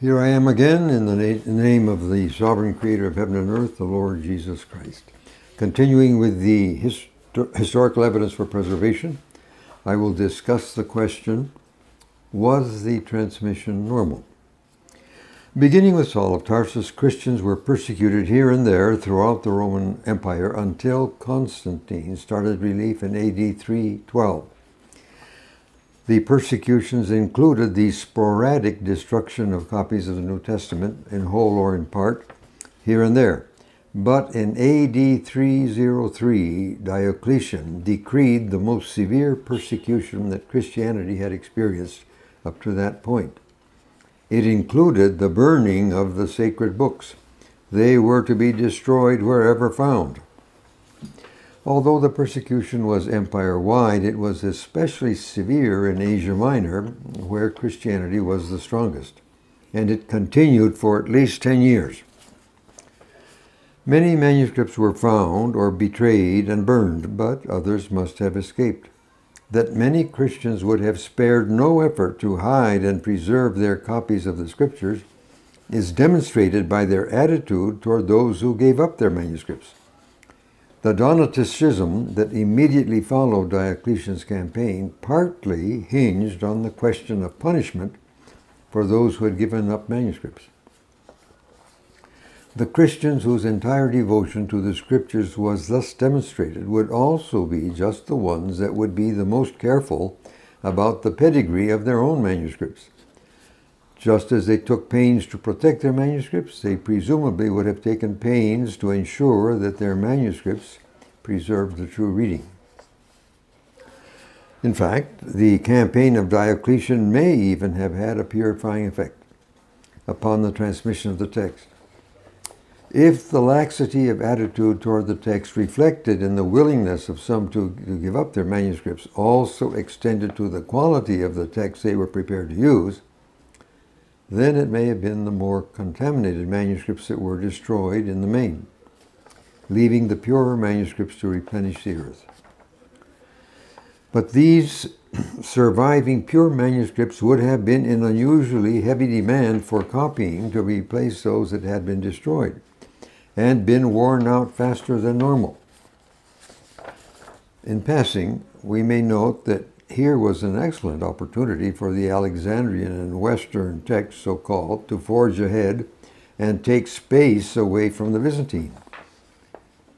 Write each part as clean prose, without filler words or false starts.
Here I am again in the name of the sovereign creator of heaven and earth, the Lord Jesus Christ. Continuing with the historical evidence for preservation, I will discuss the question, was the transmission normal? Beginning with Saul of Tarsus, Christians were persecuted here and there throughout the Roman Empire until Constantine started relief in AD 312. The persecutions included the sporadic destruction of copies of the New Testament, in whole or in part, here and there. But in AD 303, Diocletian decreed the most severe persecution that Christianity had experienced up to that point. It included the burning of the sacred books. They were to be destroyed wherever found. Although the persecution was empire-wide, it was especially severe in Asia Minor, where Christianity was the strongest, and it continued for at least 10 years. Many manuscripts were found or betrayed and burned, but others must have escaped. That many Christians would have spared no effort to hide and preserve their copies of the Scriptures is demonstrated by their attitude toward those who gave up their manuscripts. The Donatist schism that immediately followed Diocletian's campaign partly hinged on the question of punishment for those who had given up manuscripts. The Christians whose entire devotion to the Scriptures was thus demonstrated would also be just the ones that would be the most careful about the pedigree of their own manuscripts. Just as they took pains to protect their manuscripts, they presumably would have taken pains to ensure that their manuscripts preserved the true reading. In fact, the campaign of Diocletian may even have had a purifying effect upon the transmission of the text. If the laxity of attitude toward the text reflected in the willingness of some to give up their manuscripts also extended to the quality of the text they were prepared to use, then it may have been the more contaminated manuscripts that were destroyed in the main, leaving the purer manuscripts to replenish the earth. But these surviving pure manuscripts would have been in unusually heavy demand for copying to replace those that had been destroyed and been worn out faster than normal. In passing, we may note that here was an excellent opportunity for the Alexandrian and Western texts, so-called, to forge ahead and take space away from the Byzantine.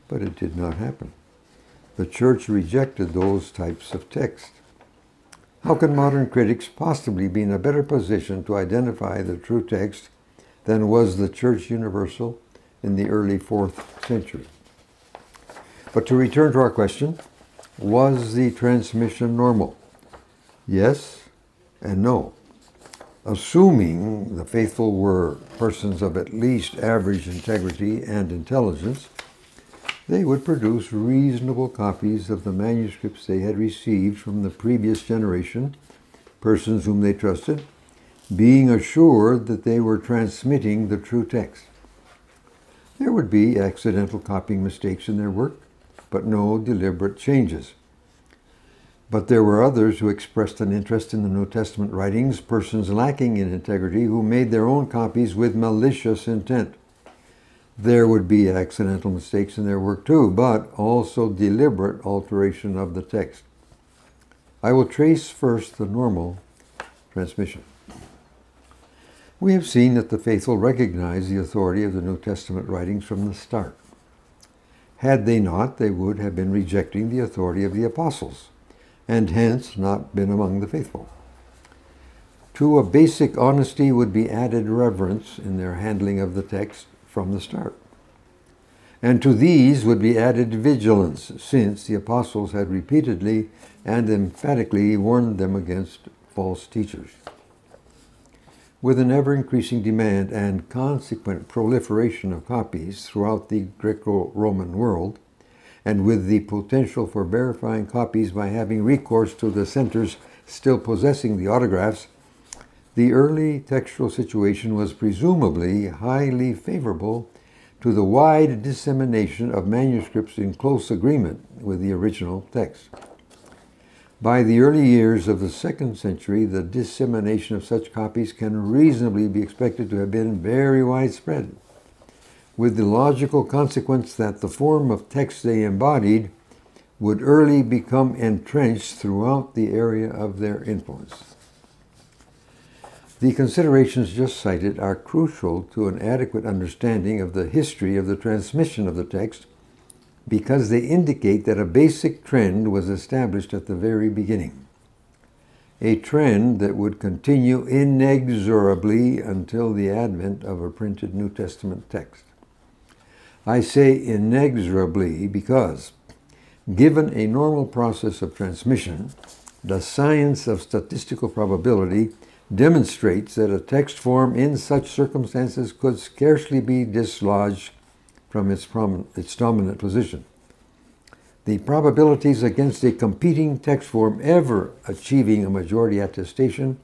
But it did not happen. The Church rejected those types of texts. How can modern critics possibly be in a better position to identify the true text than was the Church Universal in the early 4th century? But to return to our question, was the transmission normal? Yes and no. Assuming the faithful were persons of at least average integrity and intelligence, they would produce reasonable copies of the manuscripts they had received from the previous generation, persons whom they trusted, being assured that they were transmitting the true text. There would be accidental copying mistakes in their work, but no deliberate changes. But there were others who expressed an interest in the New Testament writings, persons lacking in integrity, who made their own copies with malicious intent. There would be accidental mistakes in their work too, but also deliberate alteration of the text. I will trace first the normal transmission. We have seen that the faithful recognized the authority of the New Testament writings from the start. Had they not, they would have been rejecting the authority of the apostles, and hence not been among the faithful. To a basic honesty would be added reverence in their handling of the text from the start. And to these would be added vigilance, since the apostles had repeatedly and emphatically warned them against false teachers. With an ever-increasing demand and consequent proliferation of copies throughout the Greco-Roman world, and with the potential for verifying copies by having recourse to the centers still possessing the autographs, the early textual situation was presumably highly favorable to the wide dissemination of manuscripts in close agreement with the original text. By the early years of the 2nd century, the dissemination of such copies can reasonably be expected to have been very widespread, with the logical consequence that the form of text they embodied would early become entrenched throughout the area of their influence. The considerations just cited are crucial to an adequate understanding of the history of the transmission of the text, because they indicate that a basic trend was established at the very beginning, a trend that would continue inexorably until the advent of a printed New Testament text. I say inexorably because, given a normal process of transmission, the science of statistical probability demonstrates that a text form in such circumstances could scarcely be dislodged from its dominant position. The probabilities against a competing text form ever achieving a majority attestation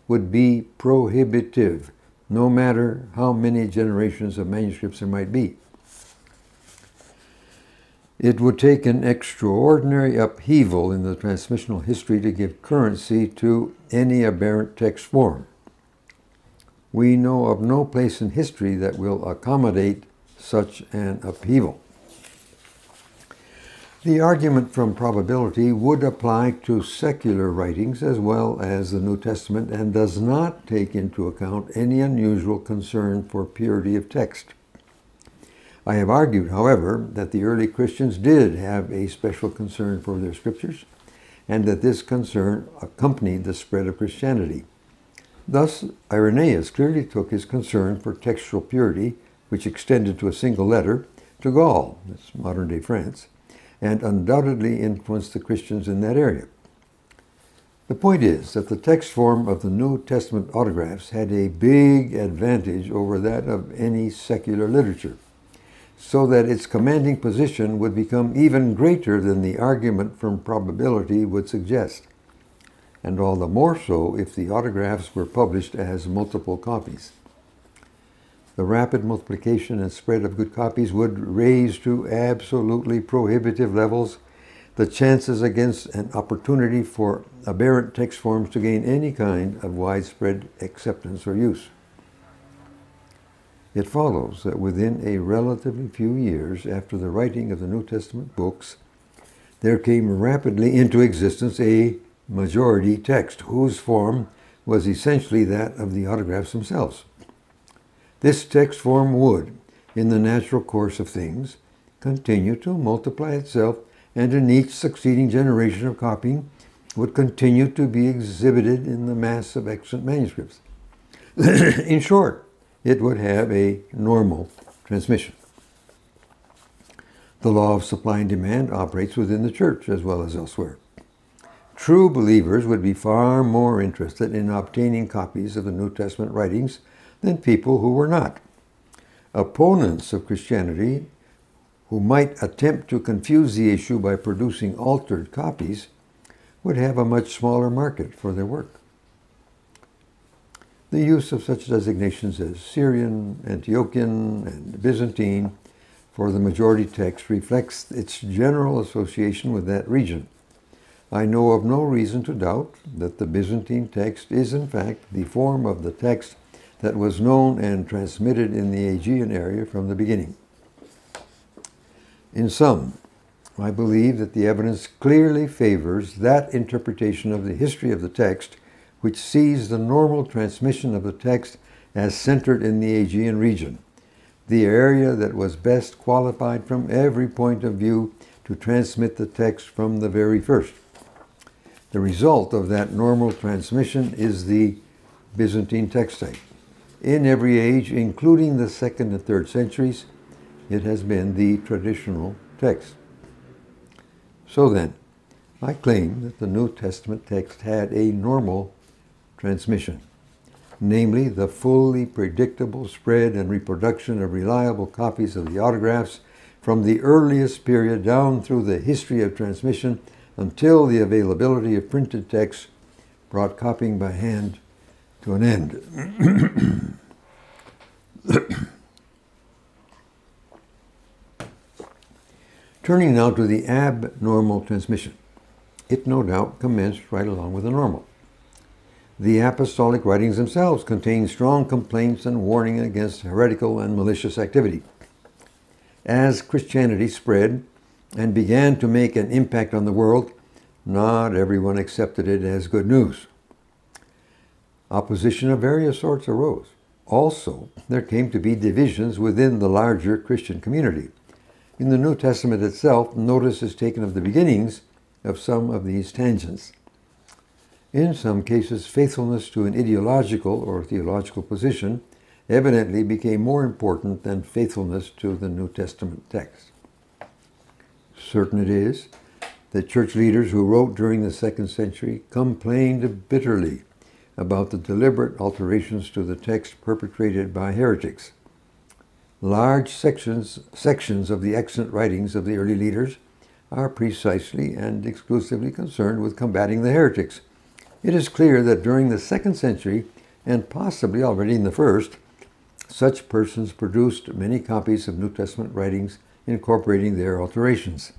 would be prohibitive, no matter how many generations of manuscripts there might be. It would take an extraordinary upheaval in the transmissional history to give currency to any aberrant text form. We know of no place in history that will accommodate such an upheaval. The argument from probability would apply to secular writings as well as the New Testament and does not take into account any unusual concern for purity of text. I have argued, however, that the early Christians did have a special concern for their scriptures, and that this concern accompanied the spread of Christianity. Thus, Irenaeus clearly took his concern for textual purity, which extended to a single letter, to Gaul, that's modern-day France, and undoubtedly influenced the Christians in that area. The point is that the text form of the New Testament autographs had a big advantage over that of any secular literature, so that its commanding position would become even greater than the argument from probability would suggest, and all the more so if the autographs were published as multiple copies. The rapid multiplication and spread of good copies would raise to absolutely prohibitive levels the chances against an opportunity for aberrant text forms to gain any kind of widespread acceptance or use. It follows that within a relatively few years after the writing of the New Testament books, there came rapidly into existence a majority text whose form was essentially that of the autographs themselves. This text form would, in the natural course of things, continue to multiply itself, and in each succeeding generation of copying would continue to be exhibited in the mass of excellent manuscripts. In short, it would have a normal transmission. The law of supply and demand operates within the church as well as elsewhere. True believers would be far more interested in obtaining copies of the New Testament writings than people who were not. Opponents of Christianity, who might attempt to confuse the issue by producing altered copies, would have a much smaller market for their work. The use of such designations as Syrian, Antiochian, and Byzantine for the majority text reflects its general association with that region. I know of no reason to doubt that the Byzantine text is in fact the form of the text that was known and transmitted in the Aegean area from the beginning. In sum, I believe that the evidence clearly favors that interpretation of the history of the text which sees the normal transmission of the text as centered in the Aegean region, the area that was best qualified from every point of view to transmit the text from the very first. The result of that normal transmission is the Byzantine text type. In every age, including the 2nd and 3rd centuries, it has been the traditional text. So then, I claim that the New Testament text had a normal transmission, namely the fully predictable spread and reproduction of reliable copies of the autographs from the earliest period down through the history of transmission until the availability of printed texts brought copying by hand to an end. Turning now to the abnormal transmission. it no doubt commenced right along with the normal. The apostolic writings themselves contain strong complaints and warning against heretical and malicious activity. As Christianity spread and began to make an impact on the world, not everyone accepted it as good news. Opposition of various sorts arose. Also, there came to be divisions within the larger Christian community. In the New Testament itself, notice is taken of the beginnings of some of these tangents. In some cases, faithfulness to an ideological or theological position evidently became more important than faithfulness to the New Testament text. Certain it is that church leaders who wrote during the 2nd century complained bitterly about the deliberate alterations to the text perpetrated by heretics. Large sections of the excellent writings of the early leaders are precisely and exclusively concerned with combating the heretics. It is clear that during the 2nd century, and possibly already in the 1st, such persons produced many copies of New Testament writings incorporating their alterations.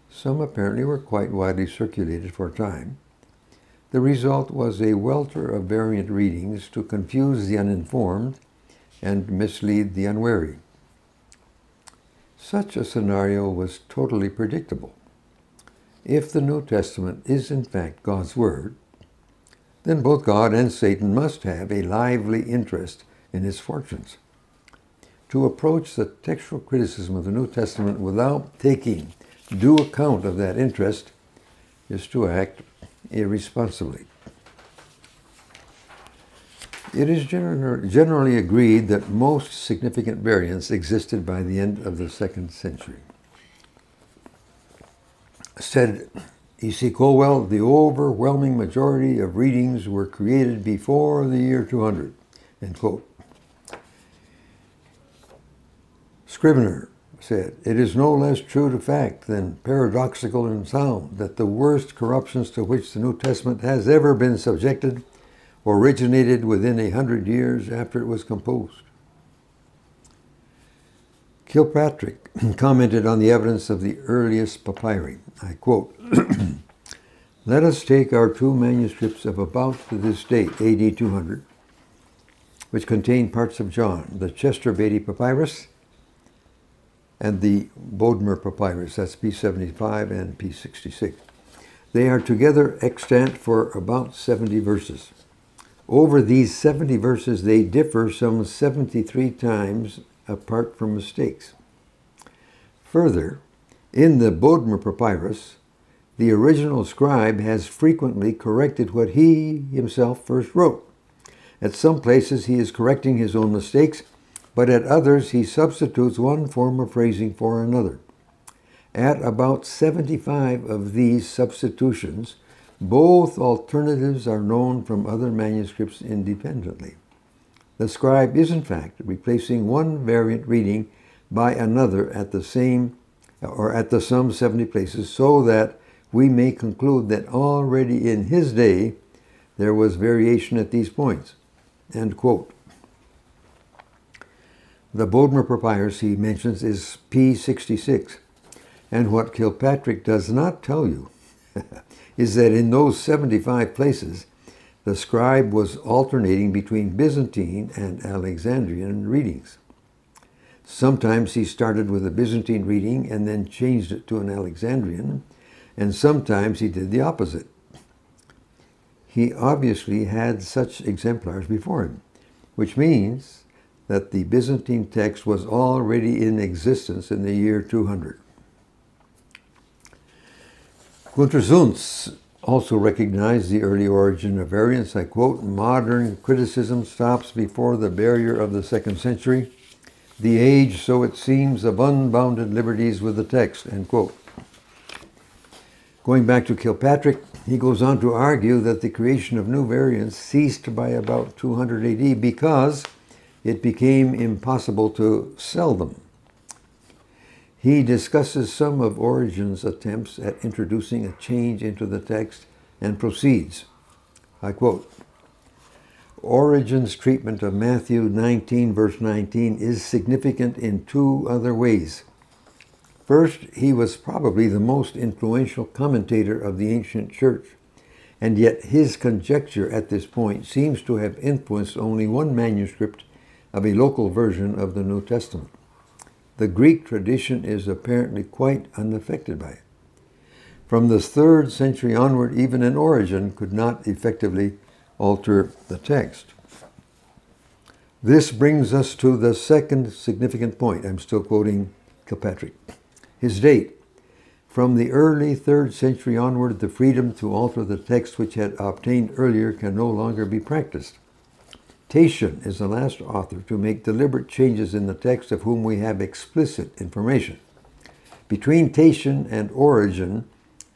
Some apparently were quite widely circulated for a time. The result was a welter of variant readings to confuse the uninformed and mislead the unwary. Such a scenario was totally predictable. If the New Testament is in fact God's Word, then both God and Satan must have a lively interest in his fortunes. To approach the textual criticism of the New Testament without taking due account of that interest is to act irresponsibly. It is generally agreed that most significant variants existed by the end of the 2nd century. Said E.C. Colwell, the overwhelming majority of readings were created before the year 200, end quote. Scrivener said, it is no less true to fact than paradoxical in sound that the worst corruptions to which the New Testament has ever been subjected originated within 100 years after it was composed. Kilpatrick commented on the evidence of the earliest papyri. I quote, let us take our 2 manuscripts of about to this date, AD 200, which contain parts of John, the Chester Beatty Papyrus and the Bodmer Papyrus, that's P75 and P66. They are together extant for about 70 verses. Over these 70 verses, they differ some 73 times apart from mistakes. Further, in the Bodmer Papyrus, the original scribe has frequently corrected what he himself first wrote. At some places, he is correcting his own mistakes, but at others, he substitutes one form of phrasing for another. At about 75 of these substitutions, both alternatives are known from other manuscripts independently. The scribe is, in fact, replacing one variant reading by another at the same or at the some 70 places, so that we may conclude that already in his day there was variation at these points. End quote. The Bodmer Papyrus he mentions is P66, and what Kilpatrick does not tell you is that in those 75 places, the scribe was alternating between Byzantine and Alexandrian readings. Sometimes he started with a Byzantine reading and then changed it to an Alexandrian, and sometimes he did the opposite. He obviously had such exemplars before him, which means that the Byzantine text was already in existence in the year 200. Gunter Zuntz also recognized the early origin of variants. I quote, modern criticism stops before the barrier of the 2nd century, the age, so it seems, of unbounded liberties with the text, end quote. Going back to Kilpatrick, he goes on to argue that the creation of new variants ceased by about 200 AD because it became impossible to sell them. He discusses some of Origen's attempts at introducing a change into the text and proceeds. I quote, Origen's treatment of Matthew 19, verse 19 is significant in 2 other ways. First, he was probably the most influential commentator of the ancient church, and yet his conjecture at this point seems to have influenced only one manuscript of a local version of the New Testament. The Greek tradition is apparently quite unaffected by it. From the 3rd century onward, even an Origen could not effectively alter the text. This brings us to the second significant point. I'm still quoting Kilpatrick. His date. From the early 3rd century onward, the freedom to alter the text which had obtained earlier can no longer be practiced. Tatian is the last author to make deliberate changes in the text of whom we have explicit information. Between Tatian and Origen,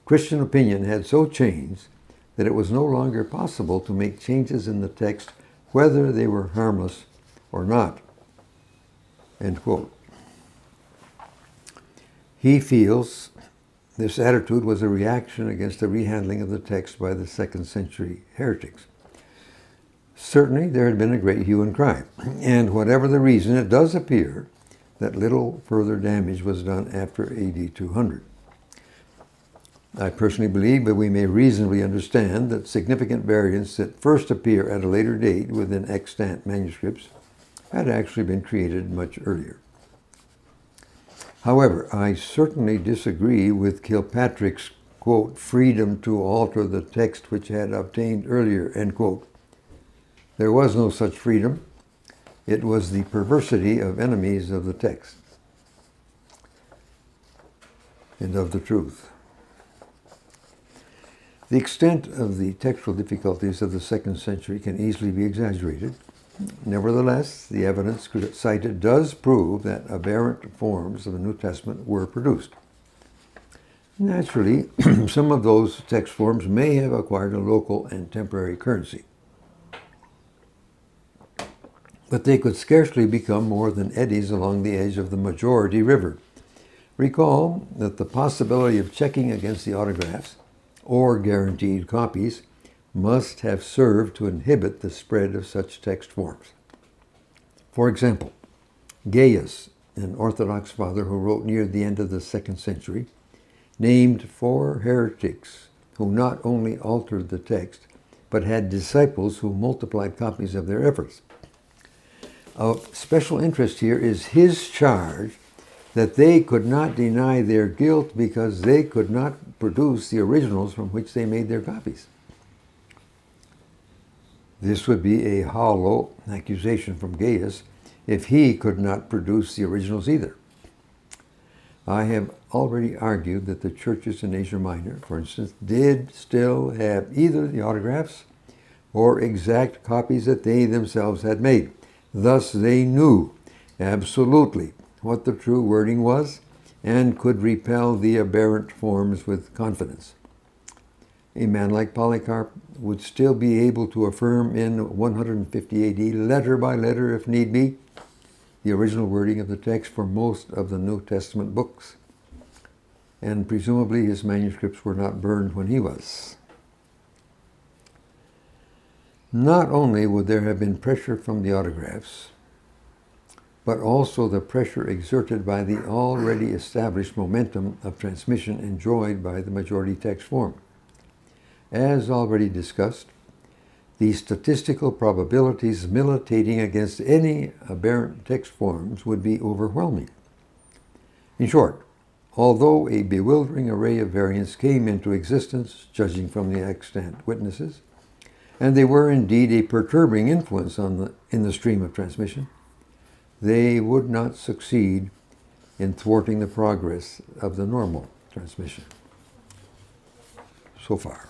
Christian opinion had so changed that it was no longer possible to make changes in the text whether they were harmless or not. End quote. He feels this attitude was a reaction against the rehandling of the text by the 2nd century heretics. Certainly there had been a great hue and cry, and whatever the reason, it does appear that little further damage was done after AD 200. I personally believe that we may reasonably understand that significant variants that first appear at a later date within extant manuscripts had actually been created much earlier. However, I certainly disagree with Kilpatrick's, quote, freedom to alter the text which had obtained earlier, end quote. There was no such freedom. It was the perversity of enemies of the text and of the truth. The extent of the textual difficulties of the 2nd century can easily be exaggerated. Nevertheless, the evidence cited does prove that aberrant forms of the New Testament were produced. Naturally, some of those text forms may have acquired a local and temporary currency, but they could scarcely become more than eddies along the edge of the majority river. Recall that the possibility of checking against the autographs or guaranteed copies must have served to inhibit the spread of such text forms. For example, Gaius, an Orthodox father who wrote near the end of the 2nd century, named 4 heretics who not only altered the text, but had disciples who multiplied copies of their efforts. Of special interest here is his charge that they could not deny their guilt because they could not produce the originals from which they made their copies. This would be a hollow accusation from Gaius if he could not produce the originals either. I have already argued that the churches in Asia Minor, for instance, did still have either the autographs or exact copies that they themselves had made. Thus they knew absolutely what the true wording was and could repel the aberrant forms with confidence. A man like Polycarp would still be able to affirm in 150 AD, letter by letter if need be, the original wording of the text for most of the New Testament books, and presumably his manuscripts were not burned when he was. Not only would there have been pressure from the autographs, but also the pressure exerted by the already established momentum of transmission enjoyed by the majority text form. As already discussed, the statistical probabilities militating against any aberrant text forms would be overwhelming. In short, although a bewildering array of variants came into existence, judging from the extant witnesses, and they were indeed a perturbing influence in the stream of transmission, they would not succeed in thwarting the progress of the normal transmission. So far.